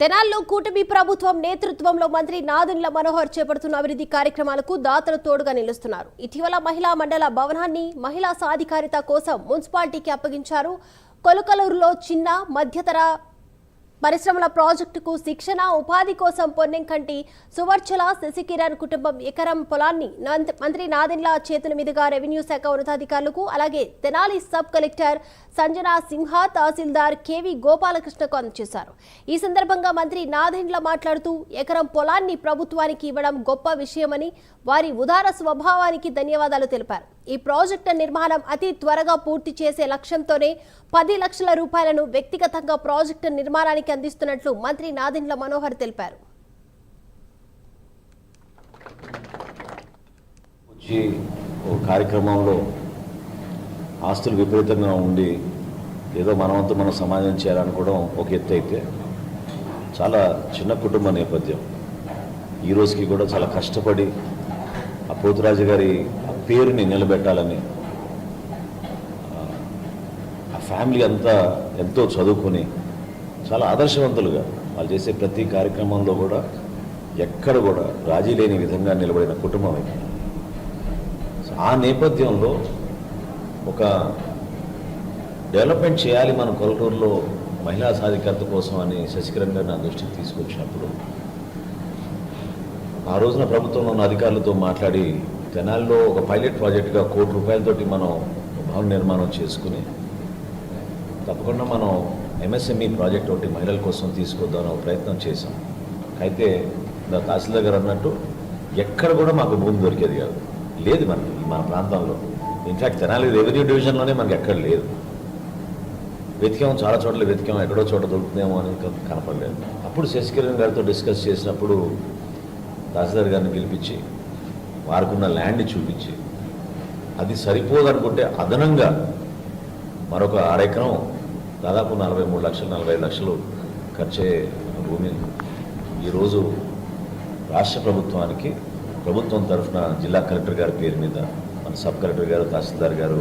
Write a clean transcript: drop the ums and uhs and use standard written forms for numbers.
తెనాల్లో కూటమి ప్రభుత్వం నేతృత్వంలో మంత్రి నాదెండ్ల మనోహర్ చేపడుతున్న అభివృద్ధి కార్యక్రమాలకు దాతలు తోడుగా నిలుస్తున్నారు. ఇటీవల మహిళా మండల భవనాన్ని మహిళా సాధికారిత కోసం మున్సిపాలిటీకి అప్పగించారు. కొలకలూరులో చిన్న మధ్యతర పరిశ్రమల ప్రాజెక్టుకు శిక్షణ ఉపాధి కోసం పొన్నెంకంటి సువర్చల శశికిరణ్ కుటుంబం ఎకరం పొలాన్ని మంత్రి నాదెండ్ల చేతుల మీదుగా రెవెన్యూ శాఖ ఉన్నతాధికారులకు అలాగే తెనాలి సబ్ కలెక్టర్ సంజనా సింహ తహసీల్దార్ కేవి గోపాలకృష్ణకు అందజేశారు. ఈ సందర్భంగా మంత్రి నాదెండ్ల మాట్లాడుతూ ఎకరం పొలాన్ని ప్రభుత్వానికి ఇవ్వడం గొప్ప విషయమని వారి ఉదార స్వభావానికి ధన్యవాదాలు తెలిపారు. ఈ ప్రాజెక్టు నిర్మాణం అతి త్వరగా పూర్తి చేసే లక్ష్యంతోనే 10 లక్షల రూపాయలను వ్యక్తిగతంగా ప్రాజెక్టు నిర్మాణానికి అందిస్తున్నట్లు మంత్రి నాదెండ్ల మనోహర్ తెలిపారు. కార్యక్రమంలో ఆస్తులు విపరీతంగా ఉండి ఏదో మనవంతు మనం సమాజం చేయాలనుకోవడం ఒక ఎత్తు అయితే, చాలా చిన్న కుటుంబ నేపథ్యం ఈ రోజుకి కూడా చాలా కష్టపడి ఆ పోతురాజు గారి పేరుని నిలబెట్టాలని ఆ ఫ్యామిలీ అంతా ఎంతో చదువుకొని చాలా ఆదర్శవంతులుగా వాళ్ళు చేసే ప్రతి కార్యక్రమంలో కూడా ఎక్కడ కూడా రాజీ లేని విధంగా నిలబడిన కుటుంబం ఇది. ఆ నేపథ్యంలో ఒక డెవలప్మెంట్ చేయాలి మన కొలటూరులో మహిళా సాధికారత కోసం అని శశికిరణ్ గారు నా దృష్టికి తీసుకొచ్చినప్పుడు ఆ రోజున ప్రభుత్వంలో ఉన్న అధికారులతో మాట్లాడి తెనాలిలో ఒక పైలట్ ప్రాజెక్టుగా ₹1 కోటి మనం భవన నిర్మాణం చేసుకుని తప్పకుండా మనం ఎంఎస్ఎంఈ ప్రాజెక్ట్ ఒకటి మహిళల కోసం తీసుకొద్దామని ఒక ప్రయత్నం చేశాం. అయితే తహసీల్దార్ గారు అన్నట్టు ఎక్కడ కూడా మాకు భూమి దొరికేది కాదు, లేదు మనకి మన ప్రాంతంలో. ఇన్ఫ్యాక్ట్ తెనాలి రెవెన్యూ డివిజన్లోనే మనకి ఎక్కడ లేదు. వెతికాం, చాలా చోట్ల వెతికాం, ఎక్కడో చోట దొరుకుతుందేమో అని కనపడలేదు. అప్పుడు శశికిరణ్ గారితో డిస్కస్ చేసినప్పుడు తహసీల్దార్ గారిని పిలిపించి వారికున్న ల్యాండ్ని చూపించి అది సరిపోదనుకుంటే అదనంగా మరొక 6 ఎకరం దాదాపు 43 లక్షలు 45 లక్షలు ఖర్చే భూమి ఈరోజు రాష్ట్ర ప్రభుత్వానికి ప్రభుత్వం తరఫున జిల్లా కలెక్టర్ గారి పేరు మీద మన సబ్ కలెక్టర్ గారు తహసీల్దార్ గారు